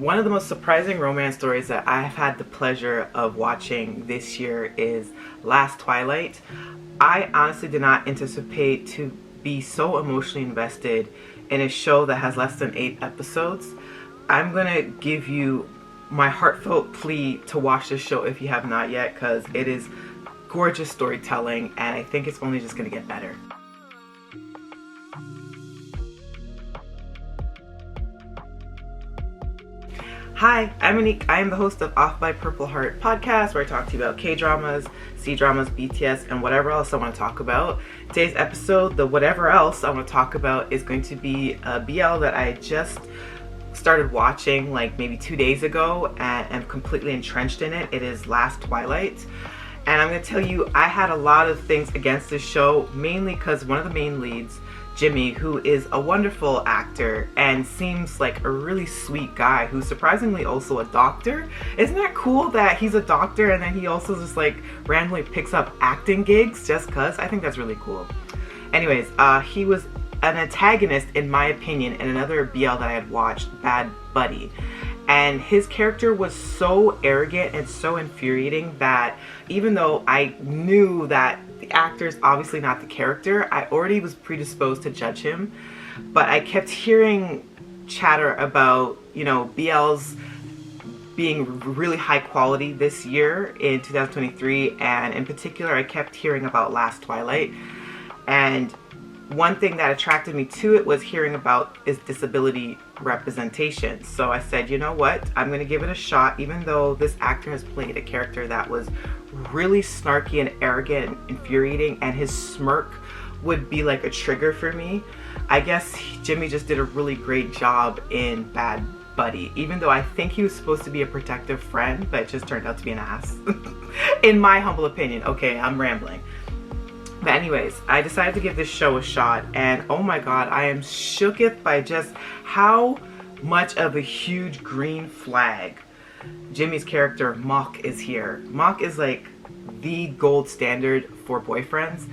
One of the most surprising romance stories that I have had the pleasure of watching this year is Last Twilight. I honestly did not anticipate to be so emotionally invested in a show that has less than 8 episodes. I'm gonna give you my heartfelt plea to watch this show if you have not yet, because it is gorgeous storytelling and I think it's only just gonna get better. Hi, I'm Monique. I am the host of Off by Purple Heart podcast, where I talk to you about K-dramas, C-dramas, BTS, and whatever else I want to talk about. Today's episode, the whatever else I want to talk about, is going to be a BL that I just started watching like maybe 2 days ago and am completely entrenched in it. It is Last Twilight. And I'm going to tell you, I had a lot of things against this show, mainly because one of the main leads, Jimmy, who is a wonderful actor and seems like a really sweet guy who's surprisingly also a doctor. Isn't that cool that he's a doctor and then he also just like randomly picks up acting gigs just cause? I think that's really cool. Anyways, he was an antagonist in my opinion in another BL that I had watched, Bad Buddy. And his character was so arrogant and so infuriating that even though I knew that the actor is obviously not the character, I already was predisposed to judge him. But I kept hearing chatter about, BLs being really high quality this year in 2023. And in particular, I kept hearing about Last Twilight. And one thing that attracted me to it was hearing about its disability representation. So I said, you know what, I'm going to give it a shot, even though this actor has played a character that was really snarky and arrogant and infuriating, and his smirk would be like a trigger for me. I guess Jimmy just did a really great job in Bad Buddy, even though I think he was supposed to be a protective friend, but it just turned out to be an ass. In my humble opinion. Okay, I'm rambling. But anyways, I decided to give this show a shot, and oh my god, I am shooketh by just how much of a huge green flag Jimmy's character Mhok is here. Mhok is like the gold standard for boyfriends.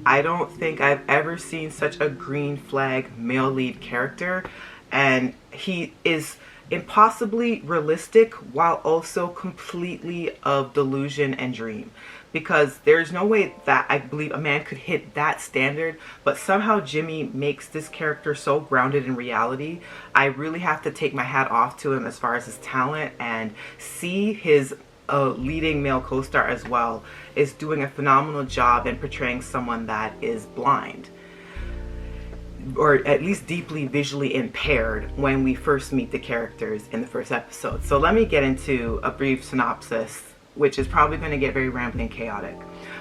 I don't think I've ever seen such a green flag male lead character, and he is impossibly realistic while also completely of delusion and dream, because there's no way that I believe a man could hit that standard, but somehow Jimmy makes this character so grounded in reality. I really have to take my hat off to him as far as his talent, and see his leading male co-star as well is doing a phenomenal job in portraying someone that is blind, or at least deeply visually impaired, when we first meet the characters in the first episode. So let me get into a brief synopsis, which is probably going to get very rambling and chaotic.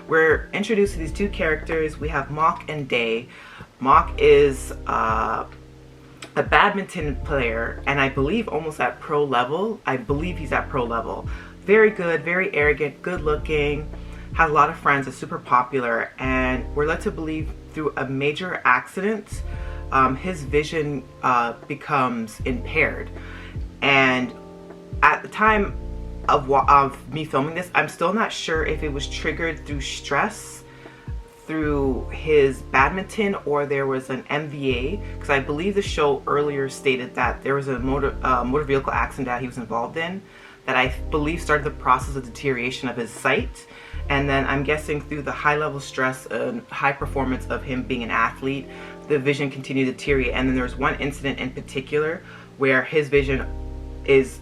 We're introduced to these two characters. We have Mhok and Day. Mhok is a badminton player, and I believe almost at pro level. I believe he's at pro level. Very good, very arrogant, good looking, has a lot of friends, is super popular, and we're led to believe through a major accident, his vision becomes impaired. And at the time of me filming this, I'm still not sure if it was triggered through stress, through his badminton, or there was an MVA, because I believe the show earlier stated that there was a motor vehicle accident that he was involved in that I believe started the process of deterioration of his sight. And then I'm guessing through the high level stress and high performance of him being an athlete, the vision continued to deteriorate. And then there's one incident in particular where his vision is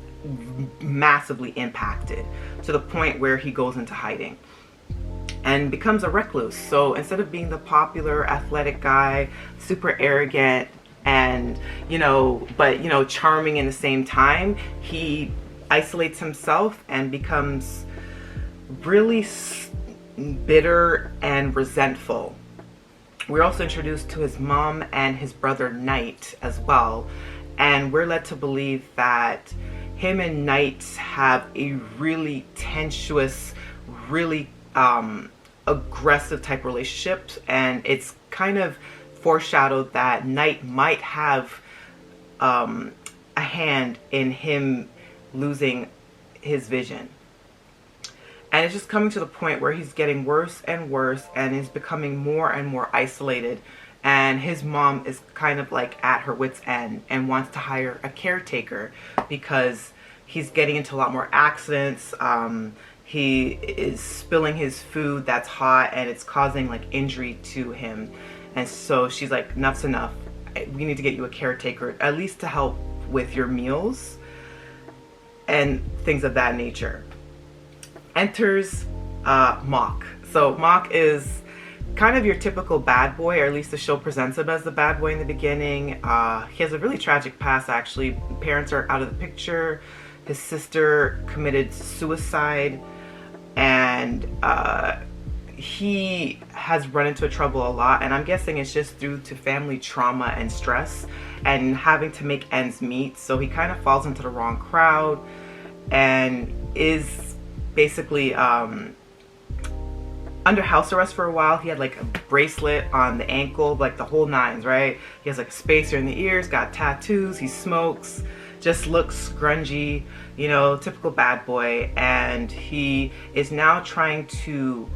massively impacted to the point where he goes into hiding and becomes a recluse. So instead of being the popular athletic guy, super arrogant and but charming in the same time, he isolates himself and becomes really bitter and resentful. We're also introduced to his mom and his brother Knight as well, and we're led to believe that him and Knight have a really tenuous, really aggressive type relationship, and it's kind of foreshadowed that Knight might have a hand in him losing his vision. And it's just coming to the point where he's getting worse and worse, and is becoming more and more isolated and his mom is kind of like at her wit's end and wants to hire a caretaker because he's getting into a lot more accidents. He is spilling his food that's hot and it's causing like injury to him. And so she's like, enough's enough. We need to get you a caretaker, at least to help with your meals and things of that nature. Enters Mhok. So Mhok is kind of your typical bad boy, or at least the show presents him as the bad boy in the beginning. He has a really tragic past, actually. Parents are out of the picture. His sister committed suicide, and he has run into trouble a lot, and I'm guessing it's just due to family trauma and stress and having to make ends meet. So he kind of falls into the wrong crowd and is basically under house arrest for a while. He had like a bracelet on the ankle, like the whole nines, right? He has like a spacer in the ears, got tattoos, he smokes, just looks grungy, you know, typical bad boy. And he is now trying to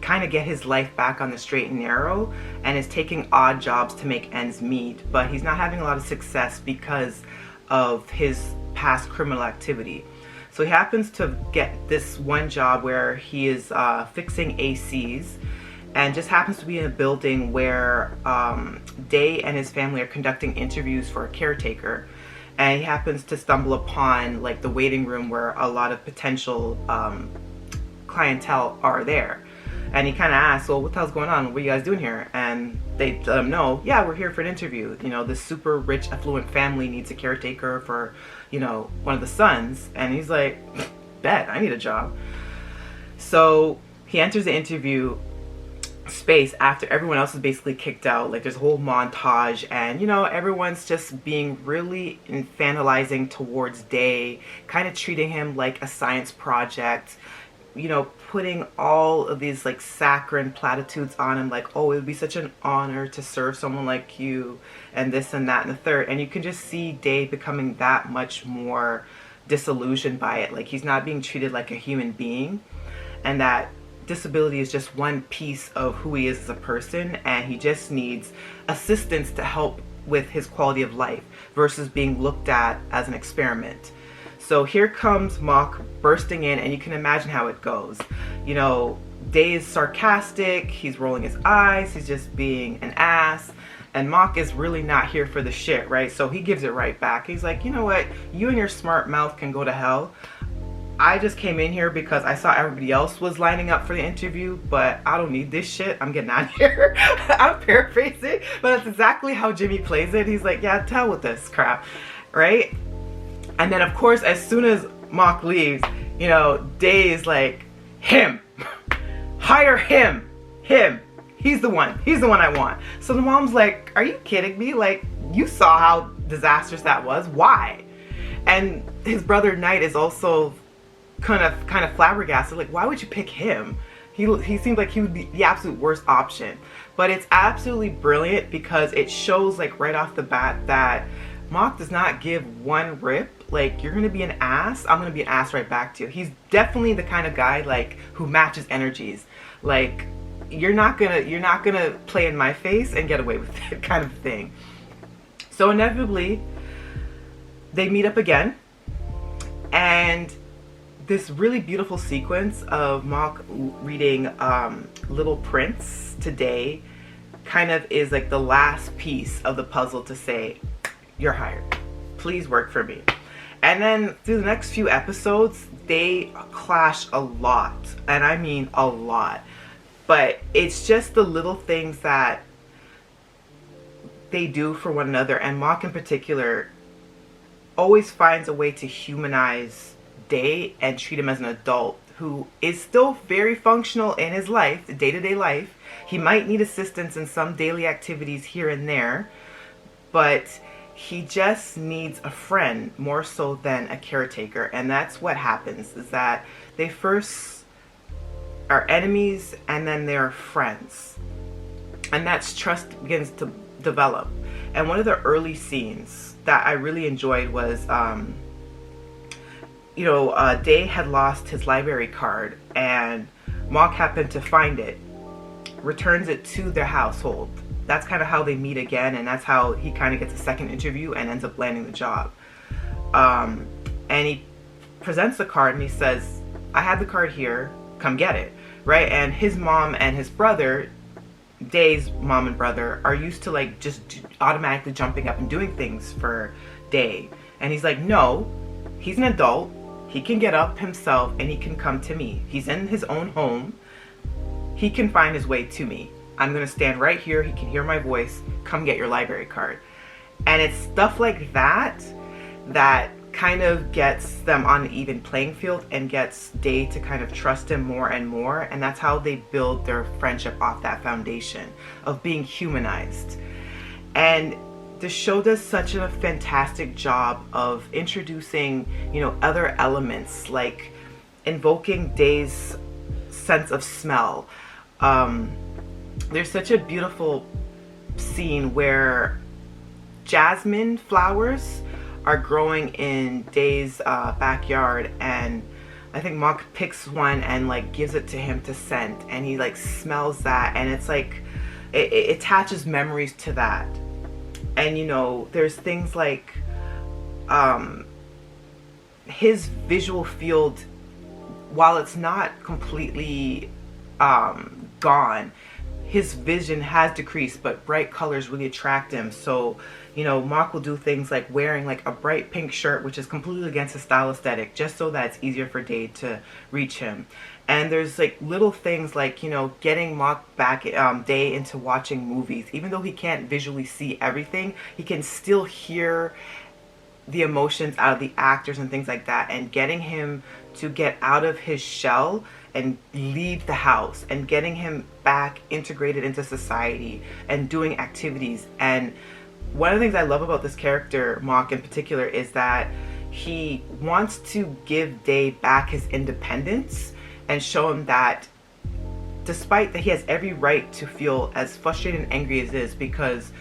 kind of get his life back on the straight and narrow, and is taking odd jobs to make ends meet, but he's not having a lot of success because of his past criminal activity. So he happens to get this one job where he is fixing ACs, and just happens to be in a building where Day and his family are conducting interviews for a caretaker. And he happens to stumble upon like the waiting room where a lot of potential clientele are there. And he kind of asks, well, what the hell's going on? What are you guys doing here? And they let him know, yeah, we're here for an interview. You know, this super rich, affluent family needs a caretaker for, you know, one of the sons. And he's like, bet, I need a job. So he enters the interview space after everyone else is basically kicked out. Like there's a whole montage, and you know, everyone's just being really infantilizing towards Day, kind of treating him like a science project, you know, putting all of these like saccharine platitudes on him, like, oh, it would be such an honor to serve someone like you, and this and that and the third. And you can just see Day becoming that much more disillusioned by it. Like he's not being treated like a human being, and that disability is just one piece of who he is as a person, and he just needs assistance to help with his quality of life versus being looked at as an experiment. So here comes Mhok bursting in, and you can imagine how it goes. You know, Day is sarcastic, he's rolling his eyes, he's just being an ass, and Mhok is really not here for the shit, right? So he gives it right back. He's like, you know what, you and your smart mouth can go to hell. I just came in here because I saw everybody else was lining up for the interview, but I don't need this shit. I'm getting out of here. I'm paraphrasing, but that's exactly how Jimmy plays it. He's like, yeah, to hell with this crap, right? And then, of course, as soon as Mhok leaves, you know, Day is like, him. Hire him. Him. He's the one. He's the one I want. So the mom's like, are you kidding me? Like, you saw how disastrous that was. Why? And his brother Knight is also kind of flabbergasted. Like, why would you pick him? He seems like he would be the absolute worst option. But it's absolutely brilliant because it shows like right off the bat that Mhok does not give one rip. Like, you're gonna be an ass, I'm gonna be an ass right back to you. He's definitely the kind of guy like who matches energies. Like, you're not gonna play in my face and get away with it kind of thing. So inevitably they meet up again, and this really beautiful sequence of Mhok reading Little Prince today kind of is like the last piece of the puzzle to say, you're hired, please work for me. And then through the next few episodes, they clash a lot, and I mean a lot. But it's just the little things that they do for one another, and Mhok in particular always finds a way to humanize Day and treat him as an adult who is still very functional in his life, day-to-day life. He might need assistance in some daily activities here and there, but he just needs a friend more so than a caretaker. And that's what happens, is that they first are enemies and then they're friends, and that's trust begins to develop. And one of the early scenes that I really enjoyed was Day had lost his library card, and Mhok happened to find it, returns it to their household, that's kind of how they meet again, and that's how he kind of gets a second interview and ends up landing the job. And he presents the card and he says, I have the card here, come get it, right? And his mom and his brother, Day's mom and brother, are used to like just automatically jumping up and doing things for Day. And he's like, no, he's an adult. He can get up himself and he can come to me. He's in his own home. He can find his way to me. I'm going to stand right here. He can hear my voice. Come get your library card. And it's stuff like that that kind of gets them on an even playing field and gets Day to kind of trust him more and more. And that's how they build their friendship off that foundation of being humanized. And the show does such a fantastic job of introducing, you know, other elements, like invoking Day's sense of smell. There's such a beautiful scene where jasmine flowers are growing in Day's backyard, and I think Mhok picks one and like gives it to him to scent, and he like smells that, and it's like it attaches memories to that. And you know, there's things like his visual field, while it's not completely gone, his vision has decreased, but bright colors really attract him. So, you know, Mhok will do things like wearing like a bright pink shirt, which is completely against his style aesthetic, just so that it's easier for Day to reach him. And there's like little things like, you know, getting Mhok back, Day into watching movies. Even though he can't visually see everything, he can still hear the emotions out of the actors and things like that, and getting him to get out of his shell and leave the house, and getting him back integrated into society and doing activities. And one of the things I love about this character, Mhok in particular, is that he wants to give Day back his independence and show him that despite that he has every right to feel as frustrated and angry as is, because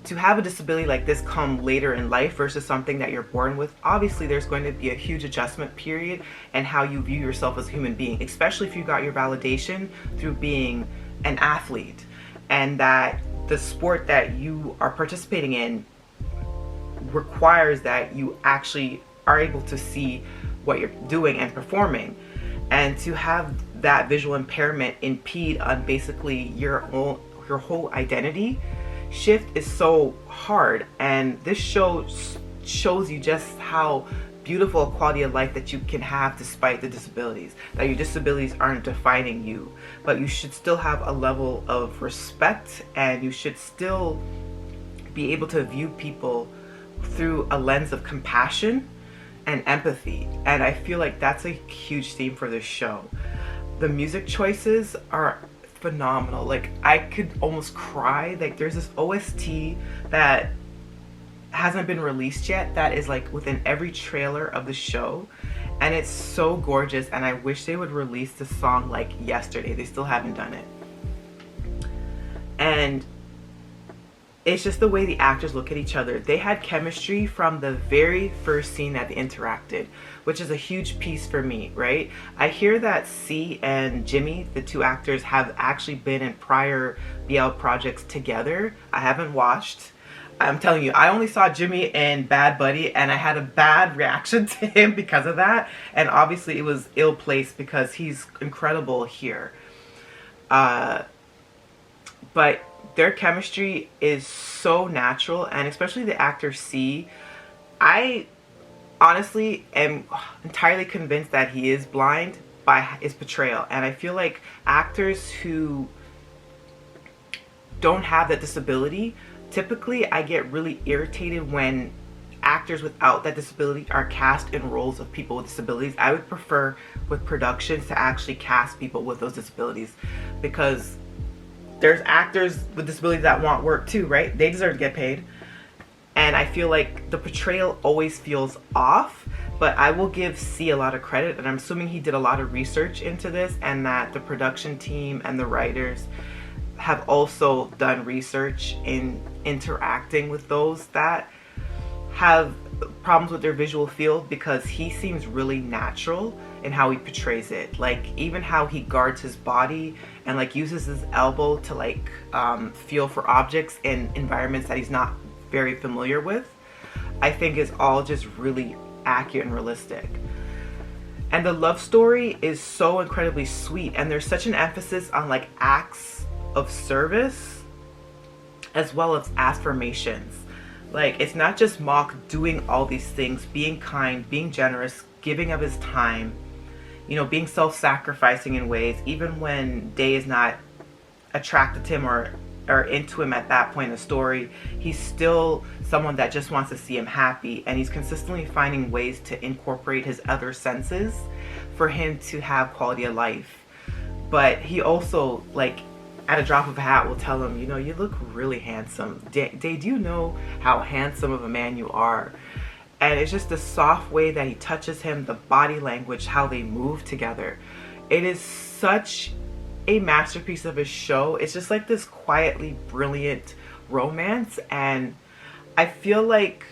to have a disability like this come later in life versus something that you're born with, obviously there's going to be a huge adjustment period in how you view yourself as a human being, especially if you got your validation through being an athlete, and that the sport that you are participating in requires that you actually are able to see what you're doing and performing. And to have that visual impairment impede on basically your whole identity shift is so hard. And this show shows you just how beautiful a quality of life that you can have despite the disabilities, that your disabilities aren't defining you, but you should still have a level of respect, and you should still be able to view people through a lens of compassion and empathy. And I feel like that's a huge theme for this show. The music choices are phenomenal. Like, I could almost cry. Like, there's this OST that hasn't been released yet that is like within every trailer of the show, and it's so gorgeous, and I wish they would release the song like yesterday. They still haven't done it. And it's just the way the actors look at each other. They had chemistry from the very first scene that they interacted, which is a huge piece for me, right? I hear that C and Jimmy, the two actors, have actually been in prior BL projects together. I haven't watched. I'm telling you, I only saw Jimmy in Bad Buddy, and I had a bad reaction to him because of that. And obviously it was ill-placed because he's incredible here. But their chemistry is so natural, and especially the actor C. I honestly am entirely convinced that he is blind by his portrayal. And I feel like actors who don't have that disability, typically I get really irritated when actors without that disability are cast in roles of people with disabilities. I would prefer with productions to actually cast people with those disabilities, because there's actors with disabilities that want work too, right? They deserve to get paid. And I feel like the portrayal always feels off, but I will give C a lot of credit, and I'm assuming he did a lot of research into this, and that the production team and the writers have also done research in interacting with those that have problems with their visual field because he seems really natural in how he portrays it. Like even how he guards his body and like uses his elbow to like feel for objects in environments that he's not very familiar with, I think is all just really accurate and realistic. And the love story is so incredibly sweet, and there's such an emphasis on like acts of service as well as affirmations. Like it's not just Mhok doing all these things, being kind, being generous, giving of his time, you know, being self-sacrificing in ways, even when Day is not attracted to him or into him at that point in the story, he's still someone that just wants to see him happy, and he's consistently finding ways to incorporate his other senses for him to have quality of life. But he also, like, at a drop of a hat will tell him, you know, you look really handsome. Day, do you know how handsome of a man you are? And it's just the soft way that he touches him, the body language, how they move together. It is such a masterpiece of a show. It's just like this quietly brilliant romance, and I feel like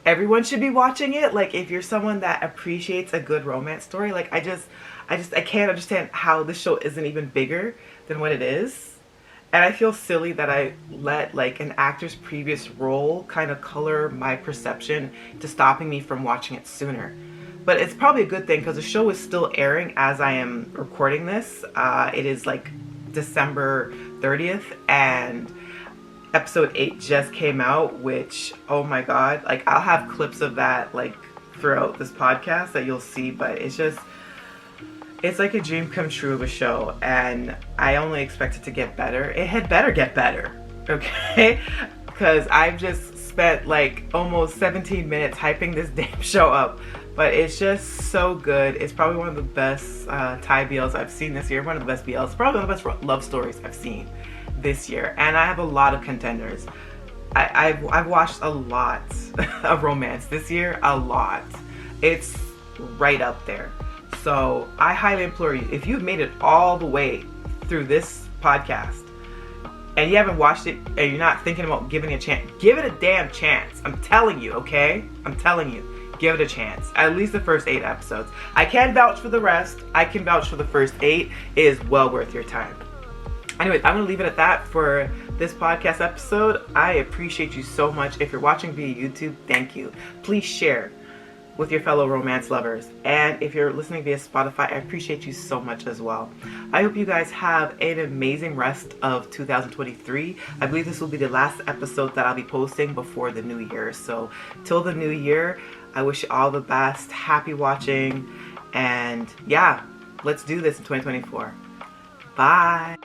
everyone should be watching it. Like if you're someone that appreciates a good romance story, like I can't understand how this show isn't even bigger than what it is. And I feel silly that I let like an actor's previous role kind of color my perception to stopping me from watching it sooner. But it's probably a good thing because the show is still airing as I am recording this. It is like December 30th, and episode 8 just came out, which, oh my god, like I'll have clips of that like throughout this podcast that you'll see, but it's like a dream come true of a show, and I only expect it to get better. It had better get better, okay? Because I've just spent like almost 17 minutes hyping this damn show up, but it's just so good. It's probably one of the best Thai BLs I've seen this year. One of the best BLs, probably one of the best love stories I've seen this year. And I have a lot of contenders. I've watched a lot of romance this year, a lot. It's right up there. So I highly implore you, if you've made it all the way through this podcast and you haven't watched it and you're not thinking about giving it a chance, give it a damn chance. I'm telling you, okay? I'm telling you, give it a chance. At least the first 8 episodes. I can't vouch for the rest. I can vouch for the first 8. It is well worth your time. Anyways, I'm going to leave it at that for this podcast episode. I appreciate you so much. If you're watching via YouTube, thank you. Please share with your fellow romance lovers. And if you're listening via Spotify, I appreciate you so much as well. I hope you guys have an amazing rest of 2023. I believe this will be the last episode that I'll be posting before the new year. So till the new year, I wish you all the best. Happy watching. And yeah, let's do this in 2024. Bye.